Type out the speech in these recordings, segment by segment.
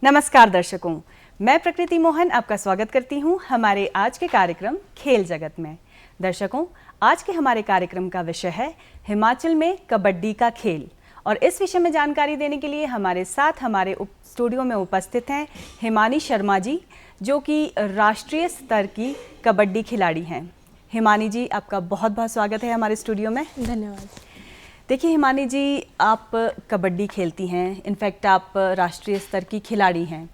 नमस्कार दर्शकों, मैं प्रकृति मोहन आपका स्वागत करती हूं हमारे आज के कार्यक्रम खेल जगत में। दर्शकों, आज के हमारे कार्यक्रम का विषय है हिमाचल में कबड्डी का खेल और इस विषय में जानकारी देने के लिए हमारे साथ हमारे स्टूडियो में उपस्थित हैं हिमानी शर्मा जी, जो कि राष्ट्रीय स्तर की कबड्डी खिलाड़ी हैं। हिमानी जी, आपका बहुत बहुत स्वागत है हमारे स्टूडियो में। धन्यवाद। देखिए हिमानी जी, आप कबड्डी खेलती हैं, इनफैक्ट आप राष्ट्रीय स्तर की खिलाड़ी हैं।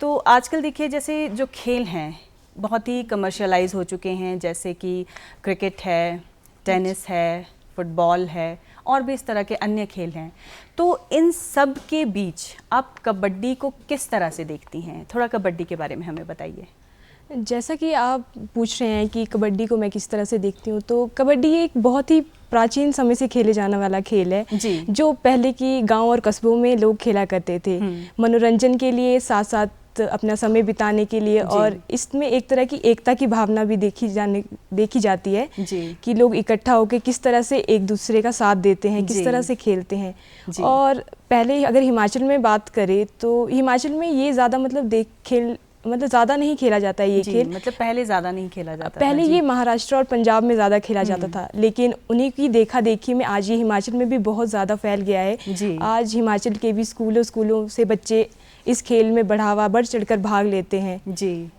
तो आजकल देखिए जैसे जो खेल हैं बहुत ही कमर्शियलाइज हो चुके हैं, जैसे कि क्रिकेट है, टेनिस है, फुटबॉल है और भी इस तरह के अन्य खेल हैं। तो इन सब के बीच आप कबड्डी को किस तरह से देखती हैं? थोड़ा कबड्डी के बारे में हमें बताइए। जैसा कि आप पूछ रहे हैं कि कबड्डी को मैं किस तरह से देखती हूँ, तो कबड्डी एक बहुत ही प्राचीन समय से खेले जाने वाला खेल है जी। जो पहले की गांव और कस्बों में लोग खेला करते थे, मनोरंजन के लिए, साथ साथ अपना समय बिताने के लिए। और इसमें एक तरह की एकता की भावना भी देखी जाती है कि लोग इकट्ठा होकर किस तरह से एक दूसरे का साथ देते हैं, किस तरह से खेलते हैं। और पहले अगर हिमाचल में बात करें तो हिमाचल में ये ज़्यादा ज़्यादा नहीं खेला जाता है ये खेल। मतलब पहले ज़्यादा नहीं खेला जाता पहले ये महाराष्ट्र और पंजाब में ज़्यादा खेला जाता था, लेकिन उन्हीं की देखा देखी में आज ये हिमाचल में भी बहुत ज़्यादा फैल गया है। आज हिमाचल के भी स्कूलों से बच्चे इस खेल में बढ़ चढ़कर भाग लेते हैं। जी।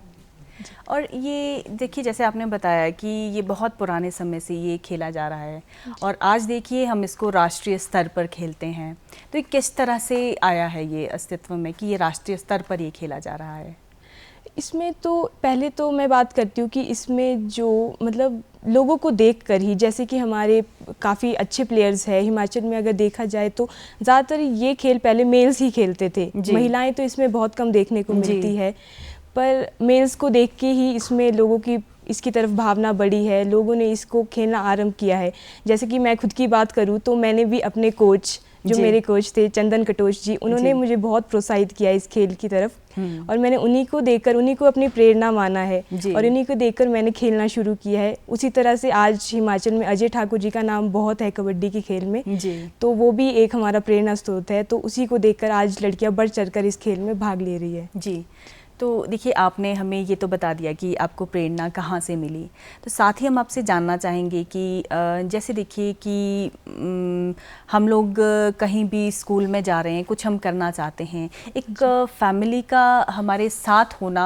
और ये देखिए जैसे आपने बताया कि ये बहुत पुराने समय से ये खेला जा रहा है और आज देखिए हम इसको राष्ट्रीय स्तर पर खेलते हैं। तो ये किस तरह से आया है ये अस्तित्व में कि ये राष्ट्रीय स्तर पर ये खेला जा रहा है? इसमें तो पहले तो मैं बात करती हूँ कि इसमें जो लोगों को देखकर ही, जैसे कि हमारे काफ़ी अच्छे प्लेयर्स हैं हिमाचल में, अगर देखा जाए तो ज़्यादातर ये खेल पहले मेल्स ही खेलते थे। महिलाएं तो इसमें बहुत कम देखने को मिलती है, पर मेल्स को देख के ही इसमें लोगों की इसकी तरफ भावना बढ़ी है, लोगों ने इसको खेलना आरंभ किया है। जैसे कि मैं खुद की बात करूँ तो मैंने भी अपने कोच, जो मेरे कोच थे चंदन कटोच जी, उन्होंने मुझे बहुत प्रोत्साहित किया इस खेल की तरफ और मैंने उन्हीं को देखकर, उन्हीं को अपनी प्रेरणा माना है और उन्हीं को देखकर मैंने खेलना शुरू किया है। उसी तरह से आज हिमाचल में अजय ठाकुर जी का नाम बहुत है कबड्डी के खेल में, तो वो भी एक हमारा प्रेरणा स्रोत है। तो उसी को देखकर आज लड़कियां बढ़ चढ़कर इस खेल में भाग ले रही है। जी। तो देखिए आपने हमें ये तो बता दिया कि आपको प्रेरणा कहाँ से मिली, तो साथ ही हम आपसे जानना चाहेंगे कि जैसे देखिए कि हम लोग कहीं भी स्कूल में जा रहे हैं, कुछ हम करना चाहते हैं, एक फैमिली का हमारे साथ होना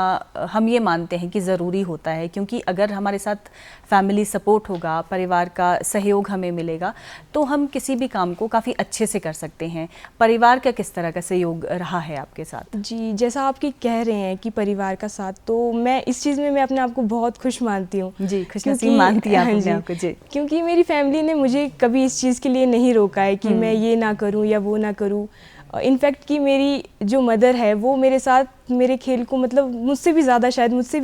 हम ये मानते हैं कि ज़रूरी होता है, क्योंकि अगर हमारे साथ फैमिली सपोर्ट होगा, परिवार का सहयोग हमें मिलेगा, तो हम किसी भी काम को काफ़ी अच्छे से कर सकते हैं। परिवार का किस तरह का सहयोग रहा है आपके साथ? जी, जैसा आपकी कह रहे हैं कि परिवार का साथ, तो मैं इस चीज़ में मैं अपने आप को बहुत खुश मानती हूँ। जी, खुशनसीब मानती हैं अपने आप को। जी, क्योंकि मेरी फैमिली ने मुझे कभी इस चीज़ के लिए नहीं रोका है कि मैं ये ना करूँ या वो ना करूँ। इनफैक्ट कि मेरी जो मदर है वो मेरे साथ मेरे खेल को मुझसे भी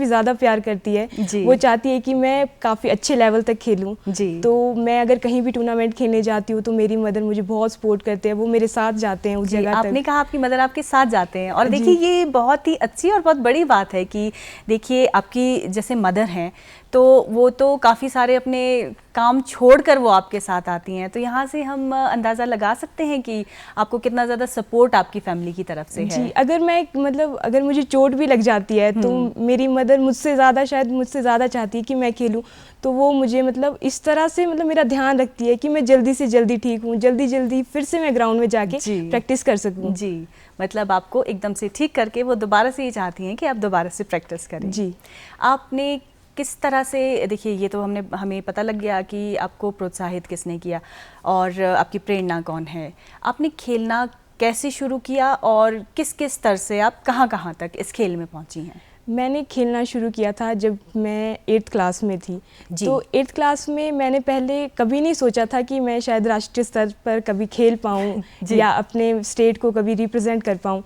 ज़्यादा प्यार करती है। वो चाहती है कि मैं काफ़ी अच्छे लेवल तक खेलूं। तो मैं अगर कहीं भी टूर्नामेंट खेलने जाती हूँ तो मेरी मदर मुझे बहुत सपोर्ट करते हैं, वो मेरे साथ जाते हैं उस जगह तक। आपने कहा आपकी मदर आपके साथ जाते हैं, और देखिए ये बहुत ही अच्छी और बहुत बड़ी बात है कि देखिए आपकी जैसे मदर हैं तो वो तो काफ़ी सारे अपने काम छोड़कर वो आपके साथ आती हैं, तो यहाँ से हम अंदाज़ा लगा सकते हैं कि आपको कितना ज़्यादा सपोर्ट आपकी फैमिली की तरफ से है। जी, अगर मुझे चोट भी लग जाती है तो मेरी मदर मुझसे ज़्यादा चाहती है कि मैं खेलूं, तो वो मुझे इस तरह से मेरा ध्यान रखती है कि मैं जल्दी से जल्दी ठीक हूँ, जल्दी फिर से मैं ग्राउंड में जाके प्रैक्टिस कर सकूँ। जी, मतलब आपको एकदम से ठीक करके वो दोबारा से ये चाहती हैं कि आप दोबारा से प्रैक्टिस करें। जी। आपने किस तरह से, देखिए ये तो हमें पता लग गया कि आपको प्रोत्साहित किसने किया और आपकी प्रेरणा कौन है। आपने खेलना कैसे शुरू किया और किस किस स्तर से आप कहाँ तक इस खेल में पहुंची हैं? मैंने खेलना शुरू किया था जब मैं 8th क्लास में थी। तो 8th क्लास में मैंने पहले कभी नहीं सोचा था कि मैं शायद राष्ट्रीय स्तर पर कभी खेल पाऊँ या अपने स्टेट को कभी रिप्रेजेंट कर पाऊँ।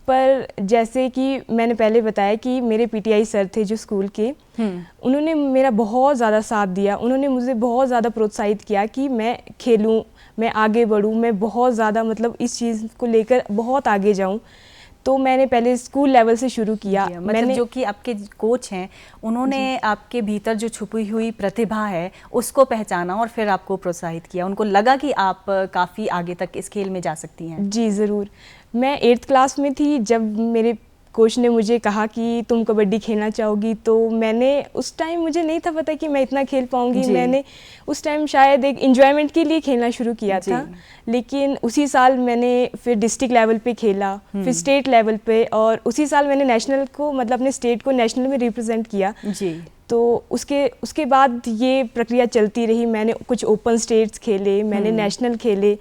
पर जैसे कि मैंने पहले बताया कि मेरे पीटीआई सर थे जो स्कूल के, उन्होंने मेरा बहुत ज़्यादा साथ दिया, उन्होंने मुझे बहुत ज़्यादा प्रोत्साहित किया कि मैं खेलूं, मैं आगे बढ़ूं, मैं बहुत ज़्यादा इस चीज़ को लेकर बहुत आगे जाऊं। तो मैंने पहले स्कूल लेवल से शुरू किया। मैंने जो कि आपके कोच हैं उन्होंने आपके भीतर जो छुपी हुई प्रतिभा है उसको पहचाना और फिर आपको प्रोत्साहित किया, उनको लगा कि आप काफ़ी आगे तक इस खेल में जा सकती हैं। जी ज़रूर। मैं 8th क्लास में थी जब मेरे कोच ने मुझे कहा कि तुम कबड्डी खेलना चाहोगी, तो मैंने उस टाइम मुझे नहीं था पता कि मैं इतना खेल पाऊँगी। मैंने उस टाइम शायद एक एन्जॉयमेंट के लिए खेलना शुरू किया था, लेकिन उसी साल मैंने फिर डिस्ट्रिक्ट लेवल पे खेला, फिर स्टेट लेवल पे, और उसी साल मैंने नेशनल को मतलब अपने स्टेट को नेशनल में रिप्रेजेंट किया। तो उसके बाद ये प्रक्रिया चलती रही। मैंने कुछ ओपन स्टेट्स खेले, मैंने नेशनल खेले,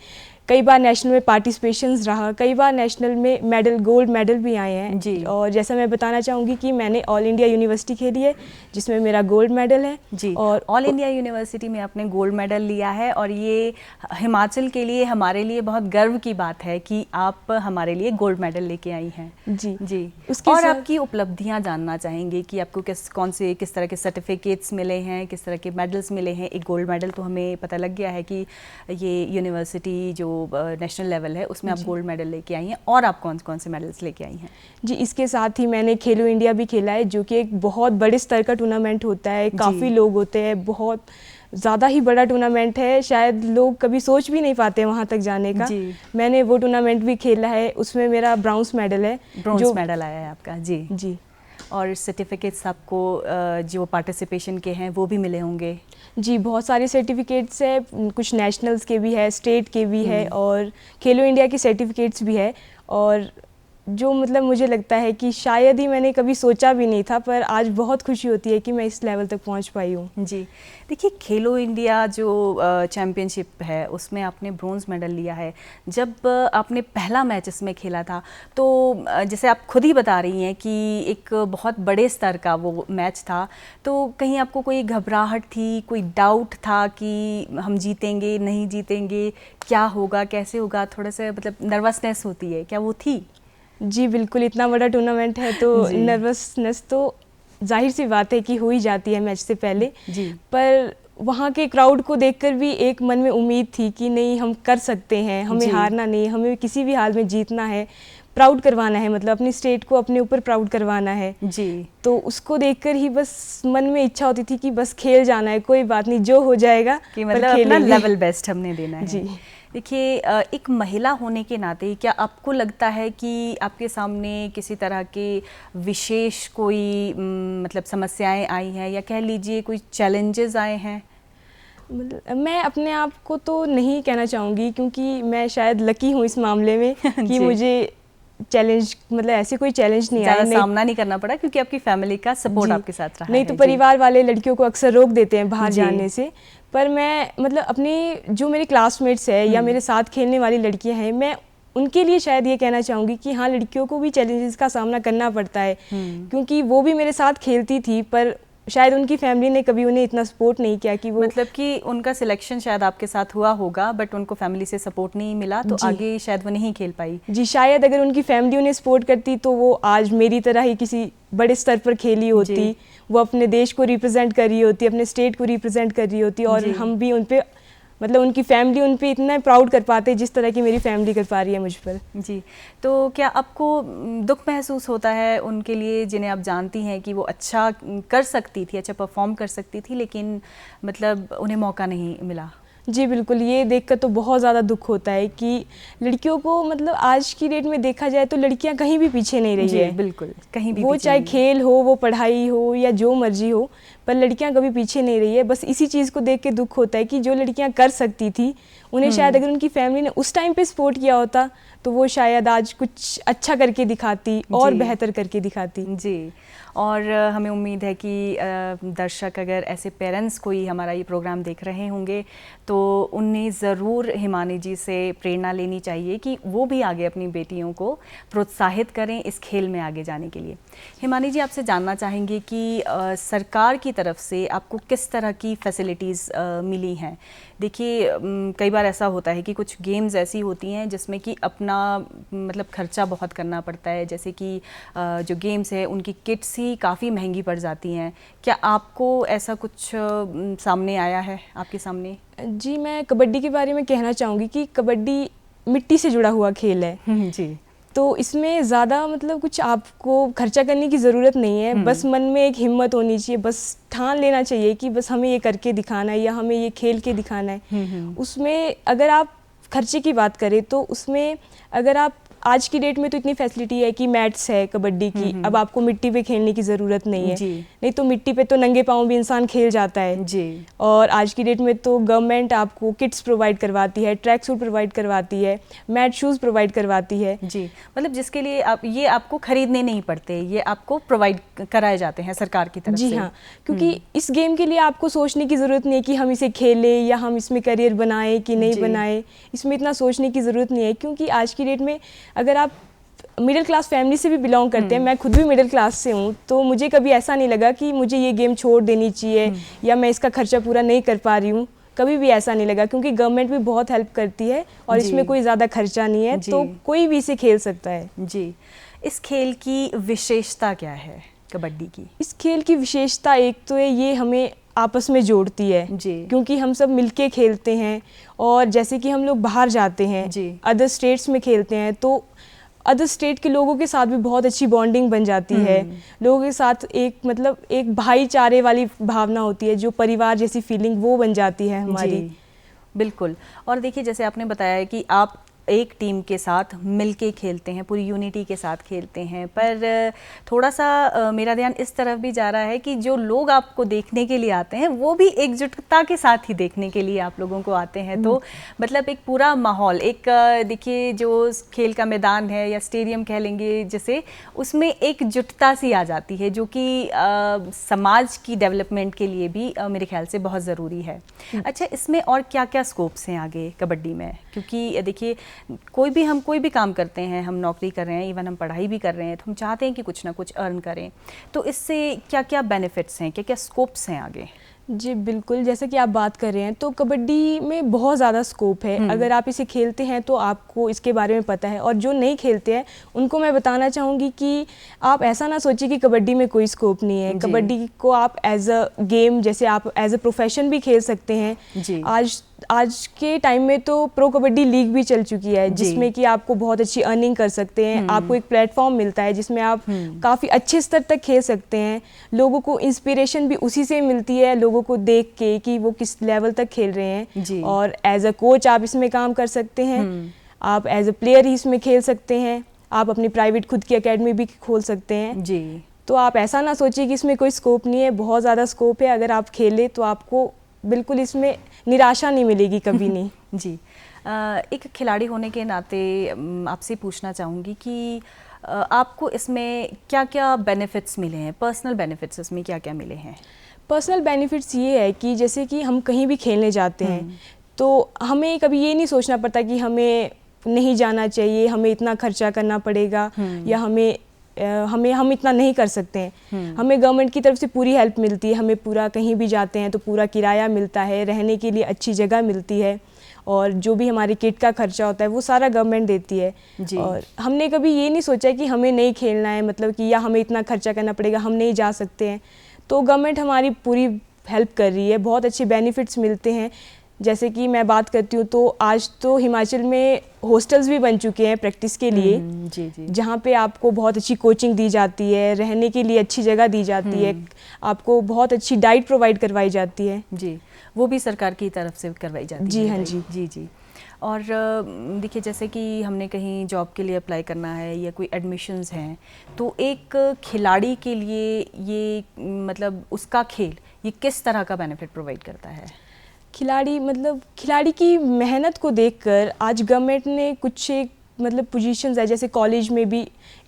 कई बार नेशनल में पार्टिसिपेशंस रहा, कई बार नेशनल में मेडल, गोल्ड मेडल भी आए हैं। और जैसा मैं बताना चाहूँगी कि मैंने ऑल इंडिया यूनिवर्सिटी खेली है जिसमें मेरा गोल्ड मेडल है जी। और ऑल इंडिया यूनिवर्सिटी में आपने गोल्ड मेडल लिया है, और ये हिमाचल के लिए, हमारे लिए बहुत गर्व की बात है कि आप हमारे लिए गोल्ड मेडल लेके आई हैं। जी जी। और आपकी उपलब्धियां जानना चाहेंगे कि आपको किस तरह के सर्टिफिकेट्स मिले हैं, किस तरह के मेडल्स मिले हैं। एक गोल्ड मेडल तो हमें पता लग गया है कि ये यूनिवर्सिटी जो नेशनल लेवल है उसमें आप गोल्ड मेडल लेके आई हैं, और आप कौन कौन से मेडल्स लेके आई हैं? जी, इसके साथ ही मैंने खेलो इंडिया भी खेला है, जो कि एक बहुत बड़े स्तर का टूर्नामेंट होता है, काफ़ी लोग होते हैं, बहुत ज़्यादा ही बड़ा टूर्नामेंट है, शायद लोग कभी सोच भी नहीं पाते वहाँ तक जाने का। मैंने वो टूर्नामेंट भी खेला है, उसमें मेरा ब्राउन्स मेडल है। ब्रॉन्ज मेडल आया है आपका? जी जी। और सर्टिफिकेट्स आपको जो पार्टिसिपेशन के हैं वो भी मिले होंगे? जी, बहुत सारे सर्टिफिकेट्स है, कुछ नेशनल्स के भी है, स्टेट के भी है, और खेलो इंडिया के सर्टिफिकेट्स भी है। और जो मतलब मुझे लगता है कि शायद ही मैंने कभी सोचा भी नहीं था, पर आज बहुत खुशी होती है कि मैं इस लेवल तक पहुंच पाई हूँ। जी, देखिए खेलो इंडिया जो चैम्पियनशिप है उसमें आपने ब्रॉन्ज मेडल लिया है। जब आपने पहला मैच इसमें खेला था तो जैसे आप खुद ही बता रही हैं कि एक बहुत बड़े स्तर का वो मैच था, तो कहीं आपको कोई घबराहट थी, कोई डाउट था कि हम जीतेंगे नहीं जीतेंगे, क्या होगा कैसे होगा, थोड़ा सा मतलब नर्वसनेस होती है, क्या वो थी? जी बिल्कुल, इतना बड़ा टूर्नामेंट है तो नर्वसनेस तो जाहिर सी बात है कि हो ही जाती है मैच से पहले जी। पर वहाँ के क्राउड को देखकर भी एक मन में उम्मीद थी कि नहीं, हम कर सकते हैं, हमें हारना नहीं, हमें किसी भी हाल में जीतना है, प्राउड करवाना है, मतलब अपनी स्टेट को अपने ऊपर प्राउड करवाना है। जी। तो उसको देखकर ही बस मन में इच्छा होती थी कि बस खेल जाना है, कोई बात नहीं, जो हो जाएगा, कि मतलब अपना लेवल बेस्ट हमने देना है। जी। देखिए, एक महिला होने के नाते क्या आपको लगता है कि आपके सामने किसी तरह के विशेष कोई मतलब समस्याएं आई हैं, या कह लीजिए कोई चैलेंजेस आए हैं? मैं अपने आप को तो नहीं कहना चाहूँगी, क्योंकि मैं शायद लकी हूँ इस मामले में कि मुझे चैलेंज मतलब ऐसे कोई चैलेंज नहीं आया, सामना नहीं करना पड़ा, क्योंकि आपकी फैमिली का सपोर्ट आपके साथ रहा नहीं है। तो परिवार वाले लड़कियों को अक्सर रोक देते हैं बाहर जाने से, पर मैं मतलब अपनी जो मेरे क्लासमेट्स है या मेरे साथ खेलने वाली लड़कियां हैं, मैं उनके लिए शायद ये कहना चाहूँगी कि हाँ, लड़कियों को भी चैलेंजेस का सामना करना पड़ता है, क्योंकि वो भी मेरे साथ खेलती थी, पर शायद उनकी फैमिली ने कभी उन्हें इतना सपोर्ट नहीं किया कि वो, मतलब कि उनका सिलेक्शन शायद आपके साथ हुआ होगा, बट उनको फैमिली से सपोर्ट नहीं मिला, तो आगे शायद वो नहीं खेल पाई। जी, शायद अगर उनकी फैमिली उन्हें सपोर्ट करती तो वो आज मेरी तरह ही किसी बड़े स्तर पर खेली होती, वो अपने देश को रिप्रेजेंट कर रही होती, अपने स्टेट को रिप्रेजेंट कर रही होती, और हम भी उन पे मतलब उनकी फैमिली उन पे इतना प्राउड कर पाते जिस तरह की मेरी फैमिली कर पा रही है मुझ पर। जी, तो क्या आपको दुख महसूस होता है उनके लिए जिन्हें आप जानती हैं कि वो अच्छा कर सकती थी, अच्छा परफॉर्म कर सकती थी, लेकिन मतलब उन्हें मौका नहीं मिला? जी बिल्कुल, ये देखकर तो बहुत ज़्यादा दुख होता है कि लड़कियों को मतलब आज की डेट में देखा जाए तो लड़कियां कहीं भी पीछे नहीं रही है। बिल्कुल, कहीं भी वो चाहे खेल हो, वो पढ़ाई हो, या जो मर्जी हो, पर लड़कियां कभी पीछे नहीं रही है। बस इसी चीज़ को देख के दुख होता है कि जो लड़कियां कर सकती थी, उन्हें शायद अगर उनकी फैमिली ने उस टाइम पे सपोर्ट किया होता तो वो शायद आज कुछ अच्छा करके दिखाती और बेहतर करके दिखाती। जी, और हमें उम्मीद है कि दर्शक अगर ऐसे पेरेंट्स कोई हमारा ये प्रोग्राम देख रहे होंगे तो उन्हें ज़रूर हिमानी जी से प्रेरणा लेनी चाहिए कि वो भी आगे अपनी बेटियों को प्रोत्साहित करें इस खेल में आगे जाने के लिए। हिमानी जी, आपसे जानना चाहेंगे कि सरकार की तरफ से आपको किस तरह की फैसिलिटीज़ मिली हैं? देखिए, कई बार ऐसा होता है कि कुछ गेम्स ऐसी होती हैं जिसमें कि अपना मतलब खर्चा बहुत करना पड़ता है, जैसे कि जो गेम्स है उनकी किट्स ही काफ़ी महंगी पड़ जाती हैं। क्या आपको ऐसा कुछ सामने आया है आपके सामने? जी, मैं कबड्डी के बारे में कहना चाहूँगी कि कबड्डी मिट्टी से जुड़ा हुआ खेल है। जी, तो इसमें ज़्यादा मतलब कुछ आपको खर्चा करने की ज़रूरत नहीं है, बस मन में एक हिम्मत होनी चाहिए, बस ठान लेना चाहिए कि बस हमें ये करके दिखाना है या हमें ये खेल के दिखाना है। उसमें अगर आप खर्चे की बात करें तो उसमें अगर आप आज की डेट में तो इतनी फैसिलिटी है कि मैट्स है कबड्डी की, अब आपको मिट्टी पे खेलने की ज़रूरत नहीं है। नहीं तो मिट्टी पे तो नंगे पाँव भी इंसान खेल जाता है जी। और आज की डेट में तो गवर्नमेंट आपको किट्स प्रोवाइड करवाती है, ट्रैक सूट प्रोवाइड करवाती है, मैट शूज़ प्रोवाइड करवाती है। जी, मतलब जिसके लिए आप ये आपको खरीदने नहीं पड़ते, ये आपको प्रोवाइड कराए जाते हैं सरकार की तरफ से। जी हाँ, क्योंकि इस गेम के लिए आपको सोचने की ज़रूरत नहीं है कि हम इसे खेलें या हम इसमें करियर बनाएं कि नहीं बनाएं, इसमें इतना सोचने की ज़रूरत नहीं है। क्योंकि आज की डेट में अगर आप मिडिल क्लास फैमिली से भी बिलोंग करते हैं, मैं खुद भी मिडिल क्लास से हूँ, तो मुझे कभी ऐसा नहीं लगा कि मुझे ये गेम छोड़ देनी चाहिए या मैं इसका खर्चा पूरा नहीं कर पा रही हूँ, कभी भी ऐसा नहीं लगा। क्योंकि गवर्नमेंट भी बहुत हेल्प करती है और इसमें कोई ज़्यादा खर्चा नहीं है, तो कोई भी इसे खेल सकता है। जी, इस खेल की विशेषता क्या है कबड्डी की? इस खेल की विशेषता एक तो है ये हमें आपस में जोड़ती है जी, क्योंकि हम सब मिलके खेलते हैं और जैसे कि हम लोग बाहर जाते हैं जी, अदर स्टेट्स में खेलते हैं तो अदर स्टेट के लोगों के साथ भी बहुत अच्छी बॉन्डिंग बन जाती है। लोगों के साथ एक मतलब एक भाईचारे वाली भावना होती है, जो परिवार जैसी फीलिंग वो बन जाती है हमारी। बिल्कुल। और देखिए जैसे आपने बताया है कि आप एक टीम के साथ मिलके खेलते हैं, पूरी यूनिटी के साथ खेलते हैं, पर थोड़ा सा मेरा ध्यान इस तरफ भी जा रहा है कि जो लोग आपको देखने के लिए आते हैं वो भी एकजुटता के साथ ही देखने के लिए आप लोगों को आते हैं। तो मतलब एक पूरा माहौल, एक देखिए जो खेल का मैदान है या स्टेडियम कह लेंगे जैसे, उसमें एकजुटता सी आ जाती है जो कि समाज की डेवलपमेंट के लिए भी मेरे ख्याल से बहुत ज़रूरी है। अच्छा, इसमें और क्या क्या स्कोप्स हैं आगे कबड्डी में? क्योंकि देखिए कोई भी काम करते हैं, हम नौकरी कर रहे हैं, इवन हम पढ़ाई भी कर रहे हैं, तो हम चाहते हैं कि कुछ ना कुछ अर्न करें। तो इससे क्या क्या बेनिफिट्स हैं, क्या क्या स्कोप्स हैं आगे? जी बिल्कुल, जैसा कि आप बात कर रहे हैं तो कबड्डी में बहुत ज़्यादा स्कोप है। अगर आप इसे खेलते हैं तो आपको इसके बारे में पता है, और जो नहीं खेलते हैं उनको मैं बताना चाहूँगी कि आप ऐसा ना सोचिए कि कबड्डी में कोई स्कोप नहीं है। कबड्डी को आप एज अ गेम, जैसे आप एज अ प्रोफेशन भी खेल सकते हैं। जी। आज के टाइम में तो प्रो कबड्डी लीग भी चल चुकी है जिसमें कि आपको बहुत अच्छी अर्निंग कर सकते हैं। आपको एक प्लेटफॉर्म मिलता है जिसमें आप काफ़ी अच्छे स्तर तक खेल सकते हैं। लोगों को इंस्पिरेशन भी उसी से मिलती है, लोगों को देख के कि वो किस लेवल तक खेल रहे हैं। और एज अ कोच आप इसमें काम कर सकते हैं, आप एज अ प्लेयर ही इसमें खेल सकते हैं, आप अपनी प्राइवेट खुद की एकेडमी भी खोल सकते हैं। जी। तो आप ऐसा ना सोचिए कि इसमें कोई स्कोप नहीं है, बहुत ज़्यादा स्कोप है। अगर आप खेले तो आपको बिल्कुल इसमें निराशा नहीं मिलेगी, कभी नहीं। जी। एक खिलाड़ी होने के नाते आपसे पूछना चाहूँगी कि आपको इसमें क्या क्या बेनिफिट्स मिले हैं, पर्सनल बेनिफिट्स इसमें क्या क्या मिले हैं? पर्सनल बेनिफिट्स ये है कि जैसे कि हम कहीं भी खेलने जाते हैं तो हमें कभी ये नहीं सोचना पड़ता कि हमें नहीं जाना चाहिए, हमें इतना खर्चा करना पड़ेगा या हम इतना नहीं कर सकते हैं। हमें गवर्नमेंट की तरफ से पूरी हेल्प मिलती है, हमें पूरा कहीं भी जाते हैं तो पूरा किराया मिलता है, रहने के लिए अच्छी जगह मिलती है, और जो भी हमारी किट का खर्चा होता है वो सारा गवर्नमेंट देती है। और हमने कभी ये नहीं सोचा कि हमें नहीं खेलना है, मतलब कि या हमें इतना खर्चा करना पड़ेगा, हम नहीं जा सकते हैं। तो गवर्नमेंट हमारी पूरी हेल्प कर रही है, बहुत अच्छे बेनिफिट्स मिलते हैं। जैसे कि मैं बात करती हूँ तो आज तो हिमाचल में हॉस्टल्स भी बन चुके हैं प्रैक्टिस के लिए, जहाँ पे आपको बहुत अच्छी कोचिंग दी जाती है, रहने के लिए अच्छी जगह दी जाती है, आपको बहुत अच्छी डाइट प्रोवाइड करवाई जाती है। जी, वो भी सरकार की तरफ से करवाई जाती है? जी हाँ जी। जी जी। और देखिए जैसे कि हमने कहीं जॉब के लिए अप्लाई करना है या कोई एडमिशन्स हैं, तो एक खिलाड़ी के लिए ये मतलब उसका खेल ये किस तरह का बेनिफिट प्रोवाइड करता है? खिलाड़ी की मेहनत को देखकर आज गवर्नमेंट ने कुछ एक मतलब पोजीशंस है, जैसे कॉलेज में भी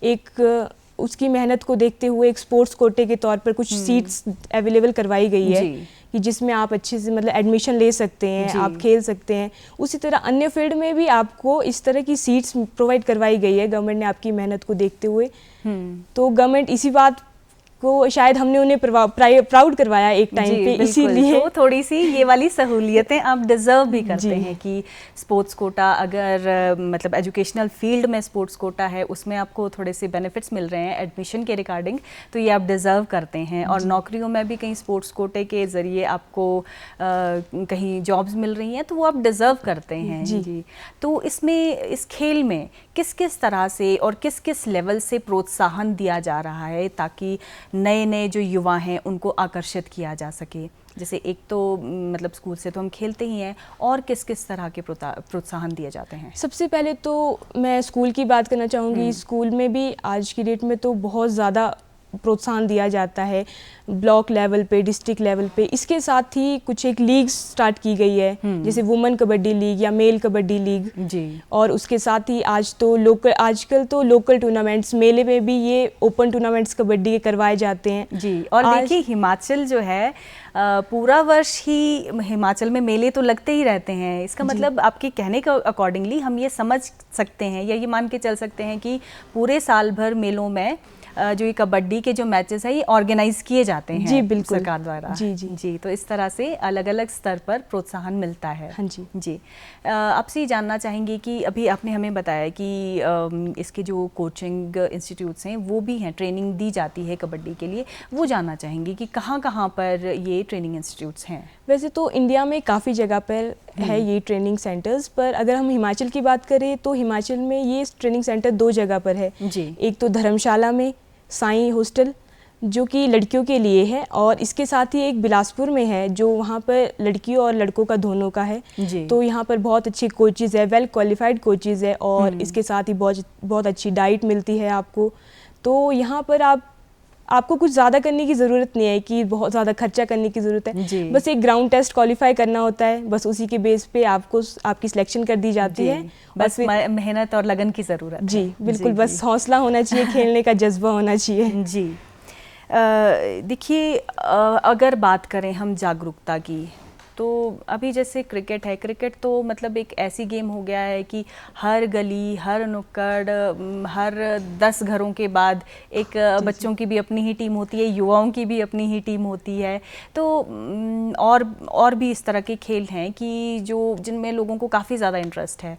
एक उसकी मेहनत को देखते हुए एक स्पोर्ट्स कोटे के तौर पर कुछ सीट्स अवेलेबल करवाई गई है कि जिसमें आप अच्छे से मतलब एडमिशन ले सकते हैं, आप खेल सकते हैं। उसी तरह अन्य फील्ड में भी आपको इस तरह की सीट्स प्रोवाइड करवाई गई है गवर्नमेंट ने आपकी मेहनत को देखते हुए। तो गवर्नमेंट इसी बात को शायद हमने उन्हें प्राउड करवाया एक टाइम पे, इसीलिए तो थोड़ी सी ये वाली सहूलियतें आप डिजर्व भी करते हैं कि स्पोर्ट्स कोटा, अगर मतलब एजुकेशनल फील्ड में स्पोर्ट्स कोटा है उसमें आपको थोड़े से बेनिफिट्स मिल रहे हैं एडमिशन के रिगार्डिंग, तो ये आप डिजर्व करते हैं। और नौकरियों में भी कहीं स्पोर्ट्स कोटे के ज़रिए आपको कहीं जॉब्स मिल रही हैं तो वो आप डिजर्व करते हैं। जी। तो इसमें इस खेल में किस किस तरह से और किस किस लेवल से प्रोत्साहन दिया जा रहा है ताकि नए नए जो युवा हैं उनको आकर्षित किया जा सके? जैसे एक तो मतलब स्कूल से तो हम खेलते ही हैं, और किस किस तरह के प्रोत्साहन दिए जाते हैं? सबसे पहले तो मैं स्कूल की बात करना चाहूँगी। स्कूल में भी आज की डेट में तो बहुत ज़्यादा प्रोत्साहन दिया जाता है, ब्लॉक लेवल पे, डिस्ट्रिक्ट लेवल पे। इसके साथ ही कुछ एक लीग स्टार्ट की गई है, जैसे वुमेन कबड्डी लीग या मेल कबड्डी लीग जी। और उसके साथ ही आजकल तो लोकल टूर्नामेंट्स, मेले में भी ये ओपन टूर्नामेंट्स कबड्डी के करवाए जाते हैं जी। और देखिए हिमाचल जो है पूरा वर्ष ही हिमाचल में मेले तो लगते ही रहते हैं। इसका मतलब आपके कहने के अकॉर्डिंगली हम ये समझ सकते हैं या ये मान के चल सकते हैं कि पूरे साल भर मेलों में जो ये कबड्डी के जो मैचेस हैं ये ऑर्गेनाइज किए जाते हैं। जी बिल्कुल, सरकार द्वारा। जी जी जी। तो इस तरह से अलग अलग स्तर पर प्रोत्साहन मिलता है। हाँ जी जी। आपसे ये जानना चाहेंगे कि अभी आपने हमें बताया कि इसके जो कोचिंग इंस्टीट्यूट्स हैं वो भी हैं, ट्रेनिंग दी जाती है कबड्डी के लिए, वो जानना चाहेंगे कि कहाँ कहाँ पर ये ट्रेनिंग इंस्टीट्यूट्स हैं? वैसे तो इंडिया में काफ़ी जगह पर है ये ट्रेनिंग सेंटर्स, पर अगर हम हिमाचल की बात करें तो हिमाचल में ये ट्रेनिंग सेंटर 2 जगह पर है। जी। एक तो धर्मशाला में साईं हॉस्टल जो कि लड़कियों के लिए है, और इसके साथ ही एक बिलासपुर में है जो वहाँ पर लड़कियों और लड़कों का दोनों का है। जी। तो यहाँ पर बहुत अच्छी कोचेज़ है, वेल क्वालिफाइड कोचेज़ है, और इसके साथ ही बहुत अच्छी डाइट मिलती है आपको। तो यहाँ पर आपको कुछ ज़्यादा करने की ज़रूरत नहीं है कि बहुत ज़्यादा खर्चा करने की ज़रूरत है। बस एक ग्राउंड टेस्ट क्वालिफाई करना होता है, बस उसी के बेस पे आपकी सिलेक्शन कर दी जाती है। बस मेहनत और लगन की ज़रूरत है। जी बिल्कुल, बस हौसला होना चाहिए, खेलने का जज्बा होना चाहिए। जी। देखिए अगर बात करें हम जागरूकता की, तो अभी जैसे क्रिकेट है, क्रिकेट तो मतलब एक ऐसी गेम हो गया है कि हर गली, हर नुक्कड़, हर 10 घरों के बाद एक बच्चों की भी अपनी ही टीम होती है, युवाओं की भी अपनी ही टीम होती है। तो और भी इस तरह के खेल हैं कि जिनमें लोगों को काफ़ी ज़्यादा इंटरेस्ट है।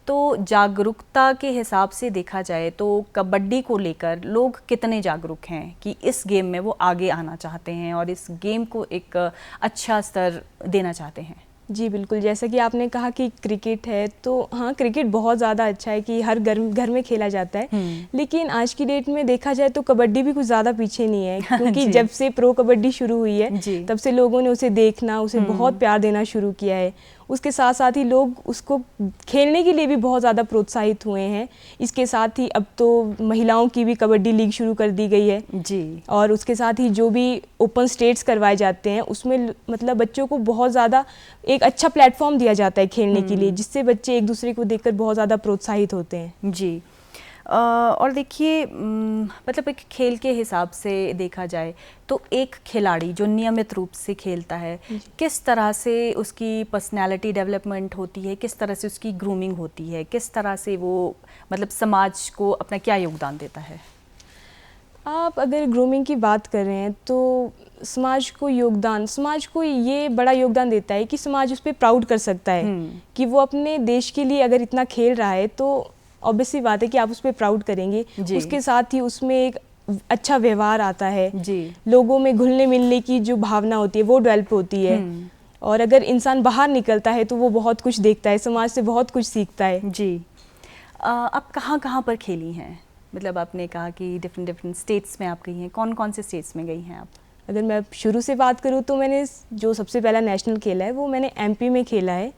तो जागरूकता के हिसाब से देखा जाए तो कबड्डी को लेकर लोग कितने जागरूक हैं कि इस गेम में वो आगे आना चाहते हैं और इस गेम को एक अच्छा स्तर देना चाहते हैं? जी बिल्कुल, जैसा कि आपने कहा कि क्रिकेट है, तो हाँ क्रिकेट बहुत ज़्यादा अच्छा है कि हर घर में खेला जाता है। लेकिन आज की डेट में देखा जाए तो कबड्डी भी कुछ ज़्यादा पीछे नहीं है, क्योंकि जब से प्रो कबड्डी शुरू हुई है तब से लोगों ने उसे देखना, उसे बहुत प्यार देना शुरू किया है। उसके साथ साथ ही लोग उसको खेलने के लिए भी बहुत ज़्यादा प्रोत्साहित हुए हैं। इसके साथ ही अब तो महिलाओं की भी कबड्डी लीग शुरू कर दी गई है जी। और उसके साथ ही जो भी ओपन स्टेट्स करवाए जाते हैं उसमें मतलब बच्चों को बहुत ज़्यादा एक अच्छा प्लेटफॉर्म दिया जाता है खेलने के लिए, जिससे बच्चे एक दूसरे को देखकर बहुत ज़्यादा प्रोत्साहित होते हैं। जी। और देखिए मतलब एक खेल के हिसाब से देखा जाए तो एक खिलाड़ी जो नियमित रूप से खेलता है, किस तरह से उसकी पर्सनैलिटी डेवलपमेंट होती है, किस तरह से उसकी ग्रूमिंग होती है, किस तरह से वो मतलब समाज को अपना क्या योगदान देता है? आप अगर ग्रूमिंग की बात कर रहे हैं तो समाज को ये बड़ा योगदान देता है कि समाज उस पर प्राउड कर सकता है कि वो अपने देश के लिए अगर इतना खेल रहा है, तो ऑब्वियसली बात है कि आप उस पर प्राउड करेंगे। उसके साथ ही उसमें एक अच्छा व्यवहार आता है जी। लोगों में घुलने मिलने की जो भावना होती है वो डेवलप होती है, और अगर इंसान बाहर निकलता है तो वो बहुत कुछ देखता है, समाज से बहुत कुछ सीखता है। जी। आप कहाँ कहाँ पर खेली हैं? मतलब आपने कहा कि डिफरेंट स्टेट्स में आप गई हैं, कौन कौन से स्टेट्स में गई हैं आप? अगर मैं शुरू से बात करूँ तो मैंने जो सबसे पहला नेशनल खेला है वो मैंने एमपी में खेला है,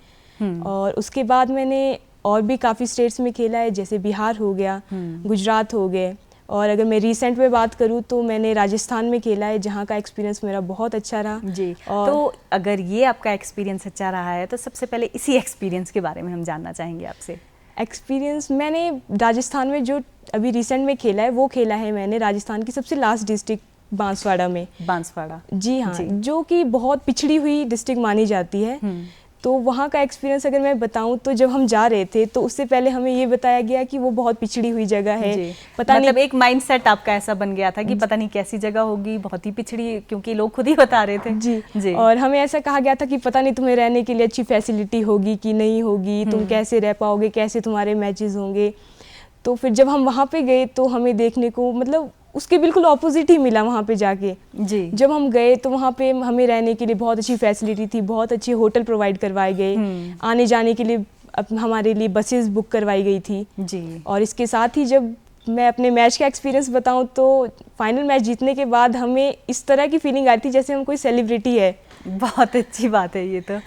और उसके बाद मैंने और भी काफ़ी स्टेट्स में खेला है, जैसे बिहार हो गया, गुजरात हो गए, और अगर मैं रीसेंट में बात करूँ तो मैंने राजस्थान में खेला है, जहाँ का एक्सपीरियंस मेरा बहुत अच्छा रहा। जी। और तो अगर ये आपका एक्सपीरियंस अच्छा रहा है तो सबसे पहले इसी एक्सपीरियंस के बारे में हम जानना चाहेंगे आपसे। एक्सपीरियंस मैंने राजस्थान में जो अभी रिसेंट में खेला है वो खेला है मैंने राजस्थान की सबसे लास्ट डिस्ट्रिक्ट बांसवाड़ा में। बांसवाड़ा, जी हाँ जी। जो कि बहुत पिछड़ी हुई डिस्ट्रिक्ट मानी जाती है। तो वहाँ का एक्सपीरियंस अगर मैं बताऊँ तो जब हम जा रहे थे तो उससे पहले हमें ये बताया गया कि वो बहुत पिछड़ी हुई जगह है। पता मतलब नहीं, एक माइंडसेट आपका ऐसा बन गया था कि पता नहीं कैसी जगह होगी, बहुत ही पिछड़ी, क्योंकि लोग खुद ही बता रहे थे। जी। और हमें ऐसा कहा गया था कि पता नहीं तुम्हें रहने के लिए अच्छी फैसिलिटी होगी कि नहीं होगी, तुम कैसे रह पाओगे, कैसे तुम्हारे मैचेस होंगे। तो फिर जब हम वहाँ पे गए तो हमें देखने को मतलब उसके बिल्कुल ऑपोजिट ही मिला वहाँ पे जाके। जी। जब हम गए तो वहाँ पे हमें रहने के लिए बहुत अच्छी फैसिलिटी थी, बहुत अच्छे होटल प्रोवाइड करवाए गए, आने जाने के लिए हमारे लिए बसेस बुक करवाई गई थी। जी। और इसके साथ ही जब मैं अपने मैच का एक्सपीरियंस बताऊँ तो फाइनल मैच जीतने के बाद हमें इस तरह की फीलिंग आई थी जैसे हम कोई सेलिब्रिटी है। बहुत अच्छी बात है ये तो।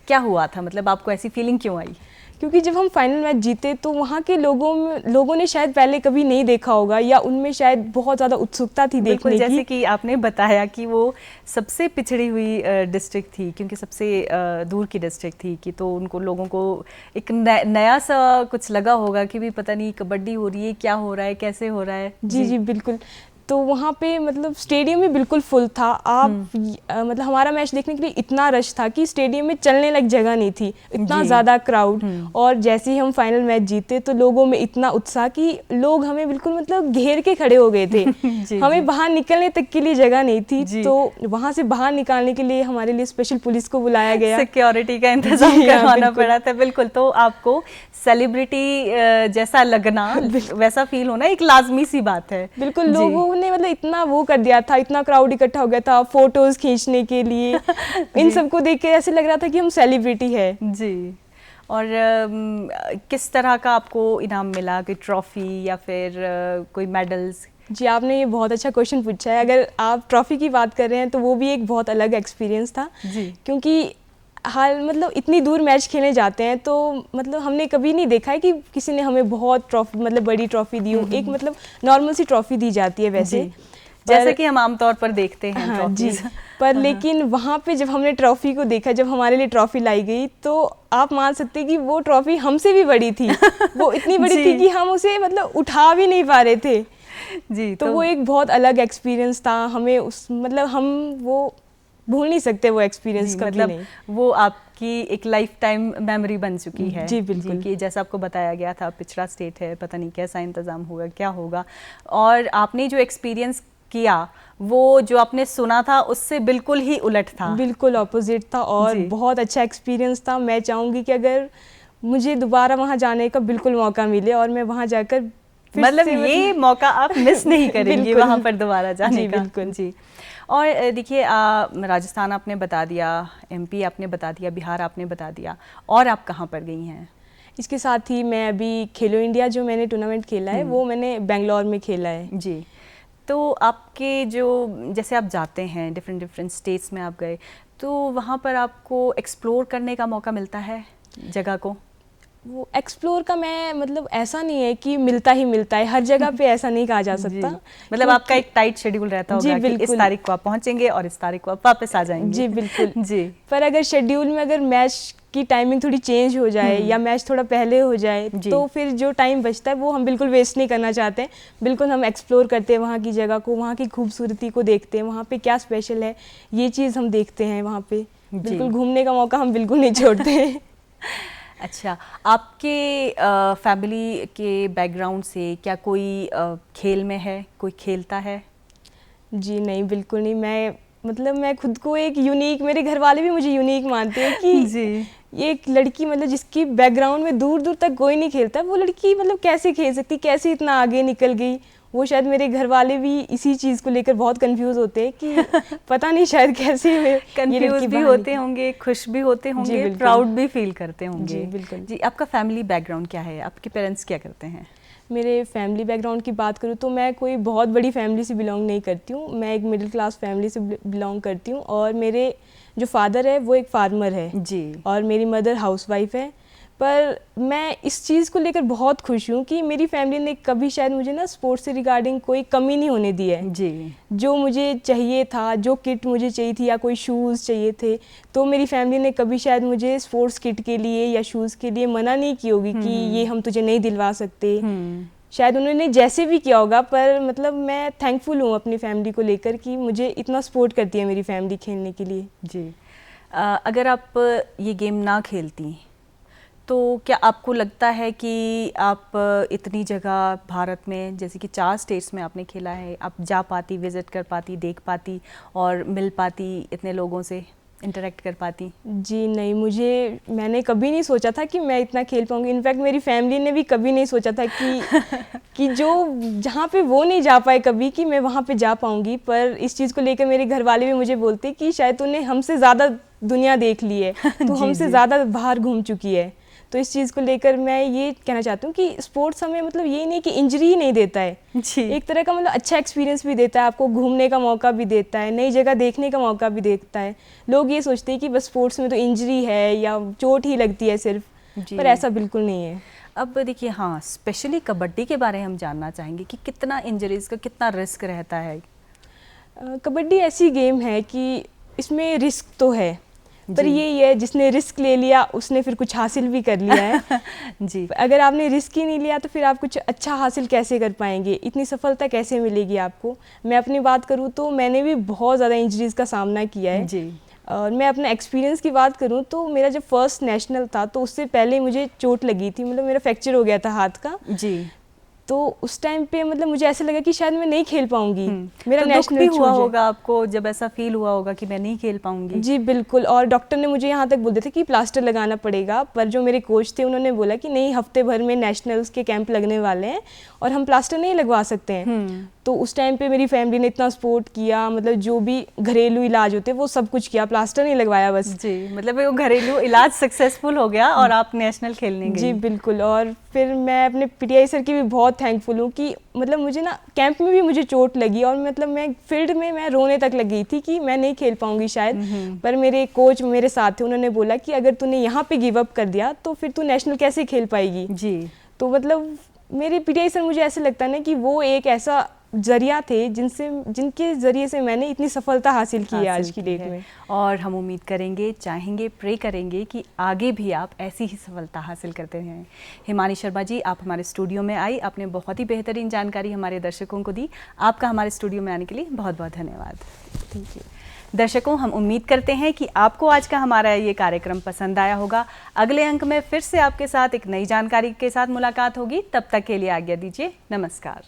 क्या हुआ था, मतलब आपको ऐसी फीलिंग क्यों आई? क्योंकि जब हम फाइनल मैच जीते तो वहाँ के लोगों ने शायद पहले कभी नहीं देखा होगा, या उनमें शायद बहुत ज़्यादा उत्सुकता थी देखने की। जैसे कि आपने बताया कि वो सबसे पिछड़ी हुई डिस्ट्रिक्ट थी, क्योंकि सबसे दूर की डिस्ट्रिक्ट थी, कि तो उनको लोगों को एक नया सा कुछ लगा होगा कि भी पता नहीं कबड्डी हो रही है, क्या हो रहा है, कैसे हो रहा है। जी जी बिल्कुल। तो वहाँ पे मतलब स्टेडियम भी बिल्कुल फुल था। आप मतलब हमारा मैच देखने के लिए इतना रश था कि स्टेडियम में चलने लायक जगह नहीं थी, इतना ज़्यादा क्राउड। और जैसे ही हम फाइनल मैच जीते तो लोगों में इतना उत्साह कि लोग हमें बिल्कुल मतलब घेर के खड़े हो गए थे। हमें बाहर निकलने तक के लिए जगह नहीं थी, तो वहाँ से बाहर निकालने के लिए हमारे लिए स्पेशल पुलिस को बुलाया गया, सिक्योरिटी का इंतजाम करवाना पड़ा था। बिल्कुल, तो आपको सेलिब्रिटी जैसा लगना, वैसा फील होना एक लाजमी सी बात है। बिल्कुल, लोगों ने मतलब इतना वो कर दिया था, इतना क्राउड इकट्ठा हो गया था फोटोज खींचने के लिए। इन सबको देख के ऐसे लग रहा था कि हम सेलिब्रिटी है जी। और किस तरह का आपको इनाम मिला, कोई ट्रॉफी या फिर कोई मेडल्स? जी, आपने ये बहुत अच्छा क्वेश्चन पूछा है। अगर आप ट्रॉफी की बात कर रहे हैं तो वो भी एक बहुत अलग एक्सपीरियंस था जी। क्योंकि मतलब इतनी दूर मैच खेलने जाते हैं तो मतलब हमने कभी नहीं देखा है कि किसी ने हमें बहुत ट्रॉफी मतलब बड़ी ट्रॉफी दी हो। एक मतलब नॉर्मल सी ट्रॉफी दी जाती है वैसे, जैसे कि हम आमतौर पर देखते हैं। हाँ जी, पर लेकिन वहाँ पे जब हमने ट्रॉफी को देखा, जब हमारे लिए ट्रॉफी लाई गई, तो आप मान सकते हैं कि वो ट्रॉफी हमसे भी बड़ी थी। वो इतनी बड़ी थी कि हम उसे मतलब उठा भी नहीं पा रहे थे जी। तो वो एक बहुत अलग एक्सपीरियंस था। हमें उस मतलब हम वो भूल नहीं सकते वो एक्सपीरियंस कभी मतलब नहीं। वो आपकी एक लाइफ टाइम मेमोरी बन चुकी है। जी बिल्कुल। कि जैसा आपको बताया गया था, पिछड़ा स्टेट है, पता नहीं कैसा इंतज़ाम होगा, क्या होगा, और आपने जो एक्सपीरियंस किया वो जो आपने सुना था उससे बिल्कुल ही उलट था, बिल्कुल ऑपोजिट था। और बहुत अच्छा एक्सपीरियंस था। मैं चाहूँगी कि अगर मुझे दोबारा वहाँ जाने का बिल्कुल मौका मिले और मैं वहाँ जाकर मतलब ये मौका आप मिस नहीं करेंगी वहाँ पर दोबारा जाने का। बिल्कुल जी। और देखिए, राजस्थान आपने बता दिया, MP आपने बता दिया, बिहार आपने बता दिया, और आप कहाँ पर गई हैं? इसके साथ ही मैं अभी खेलो इंडिया जो मैंने टूर्नामेंट खेला है वो मैंने बेंगलोर में खेला है। जी। तो आपके जो जैसे आप जाते हैं डिफरेंट स्टेट्स में आप गए, तो वहाँ पर आपको एक्सप्लोर करने का मौका मिलता है जगह को? वो एक्सप्लोर का मैं मतलब ऐसा नहीं है कि मिलता ही मिलता है, हर जगह पे ऐसा नहीं कहा जा सकता। मतलब आपका एक टाइट शेड्यूल रहता होगा कि इस तारीख को आप पहुँचेंगे और इस तारीख को आप वापस आ जाएंगे। जी बिल्कुल। जी। पर अगर शेड्यूल में अगर मैच की टाइमिंग थोड़ी चेंज हो जाए या मैच थोड़ा पहले हो जाए तो फिर जो टाइम बचता है वो हम बिल्कुल वेस्ट नहीं करना चाहते हैं। बिल्कुल हम एक्सप्लोर करते हैं वहाँ की जगह को, वहाँ की खूबसूरती को देखते हैं, वहाँ पे क्या स्पेशल है ये चीज़ हम देखते हैं वहाँ पे। बिल्कुल घूमने का मौका हम बिल्कुल नहीं छोड़ते हैं। अच्छा, आपके फैमिली के बैकग्राउंड से क्या कोई खेल में है, कोई खेलता है? जी नहीं, बिल्कुल नहीं। मैं खुद को एक यूनिक, मेरे घर वाले भी मुझे यूनिक मानते हैं कि जी। ये एक लड़की मतलब जिसकी बैकग्राउंड में दूर दूर तक कोई नहीं खेलता, वो लड़की मतलब कैसे खेल सकती, कैसे इतना आगे निकल गई। वो शायद मेरे घर वाले भी इसी चीज़ को लेकर बहुत कंफ्यूज होते हैं कि पता नहीं शायद कैसे कंफ्यूज भी होते होंगे, खुश भी होते होंगे, प्राउड भी फील करते होंगे। जी बिल्कुल। जी, आपका फैमिली बैकग्राउंड क्या है? आपके पेरेंट्स क्या करते हैं? मेरे फैमिली बैकग्राउंड की बात करूँ तो मैं कोई बहुत बड़ी फैमिली से बिलोंग नहीं करती हूँ। मैं एक मिडिल क्लास फैमिली से बिलोंग करती हूँ और मेरे जो फादर है वो एक फार्मर है जी, और मेरी मदर हाउसवाइफ है। पर मैं इस चीज़ को लेकर बहुत खुश हूँ कि मेरी फैमिली ने कभी शायद मुझे ना स्पोर्ट्स से रिगार्डिंग कोई कमी नहीं होने दी है। जी। जो मुझे चाहिए था, जो किट मुझे चाहिए थी या कोई शूज़ चाहिए थे, तो मेरी फैमिली ने कभी शायद मुझे स्पोर्ट्स किट के लिए या शूज़ के लिए मना नहीं की होगी कि ये हम तुझे नहीं दिलवा सकते। शायद उन्होंने जैसे भी किया होगा, पर मतलब मैं थैंकफुल हूँ अपनी फैमिली को लेकर कि मुझे इतना सपोर्ट करती है मेरी फैमिली खेलने के लिए। जी। अगर आप ये गेम ना खेलती तो क्या आपको लगता है कि आप इतनी जगह भारत में, जैसे कि 4 स्टेट्स में आपने खेला है, आप जा पाती, विज़िट कर पाती, देख पाती और मिल पाती, इतने लोगों से इंटरेक्ट कर पाती? जी नहीं, मैंने कभी नहीं सोचा था कि मैं इतना खेल पाऊँगी। इनफैक्ट मेरी फैमिली ने भी कभी नहीं सोचा था कि जो जहाँ पे वो नहीं जा पाए कभी, कि मैं वहाँ पे जा पाऊँगी। पर इस चीज़ को लेकर मेरे घर वाले भी मुझे बोलते कि शायद तूने हमसे ज़्यादा दुनिया देख ली है, तू हमसे ज़्यादा बाहर घूम चुकी है, तो इस चीज़ को लेकर मैं ये कहना चाहती हूँ कि स्पोर्ट्स हमें मतलब ये नहीं कि इंजरी ही नहीं देता है, जी। एक तरह का मतलब अच्छा एक्सपीरियंस भी देता है, आपको घूमने का मौका भी देता है, नई जगह देखने का मौका भी देता है। लोग ये सोचते हैं कि बस स्पोर्ट्स में तो इंजरी है या चोट ही लगती है सिर्फ, जी। पर ऐसा बिल्कुल नहीं है। अब देखिए, हाँ, स्पेशली कबड्डी के बारे में हम जानना चाहेंगे कि कितना इंजरीज का कितना रिस्क रहता है। कबड्डी ऐसी गेम है कि इसमें रिस्क तो है, पर जी। ये है जिसने रिस्क ले लिया उसने फिर कुछ हासिल भी कर लिया है। जी। अगर आपने रिस्क ही नहीं लिया तो फिर आप कुछ अच्छा हासिल कैसे कर पाएंगे, इतनी सफलता कैसे मिलेगी आपको। मैं अपनी बात करूँ तो मैंने भी बहुत ज़्यादा इंजरीज़ का सामना किया है। जी। और मैं अपना एक्सपीरियंस की बात करूँ तो मेरा जब फर्स्ट नेशनल था तो उससे पहले मुझे चोट लगी थी, मतलब मेरा फ्रैक्चर हो गया था हाथ का। जी। तो उस टाइम पे मतलब मुझे ऐसा लगा कि शायद मैं नहीं खेल पाऊंगी। मेरा तो नेशनल दुख भी हुआ छूट जाए। होगा आपको, जब ऐसा फील हुआ होगा कि मैं नहीं खेल पाऊंगी। जी बिल्कुल, और डॉक्टर ने मुझे यहाँ तक बोल दिया था कि प्लास्टर लगाना पड़ेगा, पर जो मेरे कोच थे उन्होंने बोला कि नहीं, हफ्ते भर में नेशनल्स के कैंप लगने वाले हैं और हम प्लास्टर नहीं लगवा सकते हैं। तो उस टाइम पे मेरी फैमिली ने इतना सपोर्ट किया, मतलब जो भी घरेलू इलाज होते वो सब कुछ किया, प्लास्टर नहीं लगवाया बस। जी, मतलब वो घरेलू इलाज सक्सेसफुल हो गया और आप नेशनल खेलने गई। जी बिल्कुल, और फिर मैं अपने पीटीआई सर की भी बहुत थैंकफुल हूँ कि मतलब मुझे ना कैंप में भी मुझे चोट लगी और मतलब मैं फील्ड में मैं रोने तक लग गई थी कि मैं नहीं खेल पाऊंगी शायद। पर मेरे कोच मेरे साथ थे, उन्होंने बोला कि अगर तूने यहाँ पे गिव अप कर दिया तो फिर तू नेशनल कैसे खेल पाएगी। जी। तो मतलब मेरे पीटीआई सर, मुझे ऐसा लगता है ना कि वो एक ऐसा जरिया थे जिनके ज़रिए से मैंने इतनी सफलता हासिल की है आज की डेट में। और हम उम्मीद करेंगे, चाहेंगे, प्रे करेंगे कि आगे भी आप ऐसी ही सफलता हासिल करते रहें। हिमानी शर्मा जी, आप हमारे स्टूडियो में आई, आपने बहुत ही बेहतरीन जानकारी हमारे दर्शकों को दी। आपका हमारे स्टूडियो में आने के लिए बहुत बहुत धन्यवाद। Thank you. दर्शकों, हम उम्मीद करते हैं कि आपको आज का हमारा ये कार्यक्रम पसंद आया होगा। अगले अंक में फिर से आपके साथ एक नई जानकारी के साथ मुलाकात होगी। तब तक के लिए आज्ञा दीजिए। नमस्कार।